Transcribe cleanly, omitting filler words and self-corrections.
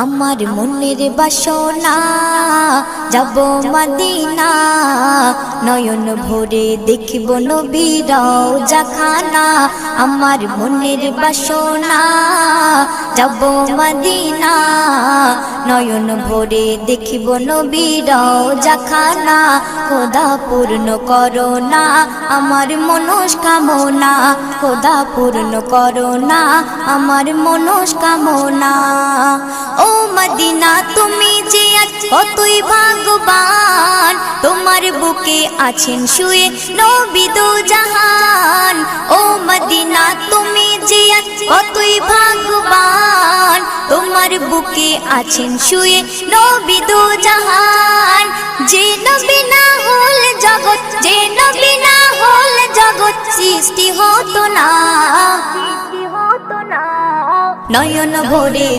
আমার মনের বাসনা যাব মদিনা, নয়ন ভরে দেখব নবীর রওজা খানা। আমার মনের বাসনা যাব মদিনা, নয়ন ভরে দেখব নবীর রওজা খানা। খোদা পূর্ণ করো না আমার মনস্কামনা, খোদা পূর্ণ করো না আমার মনস্কামনা। ও মদিনা তুমি যে কতই ভাগ্যবান, তোমার বুকে আছেন শুয়ে নবী দো জাহান। ও মদিনা তুমি যে কতই ভাগ্যবান, তোমার বুকে আছেন শুয়ে নবী দো জাহান। যে নবী না হল জগৎ, যে নবী না হল জগৎ সৃষ্টি হতো না, নয়ন ভরে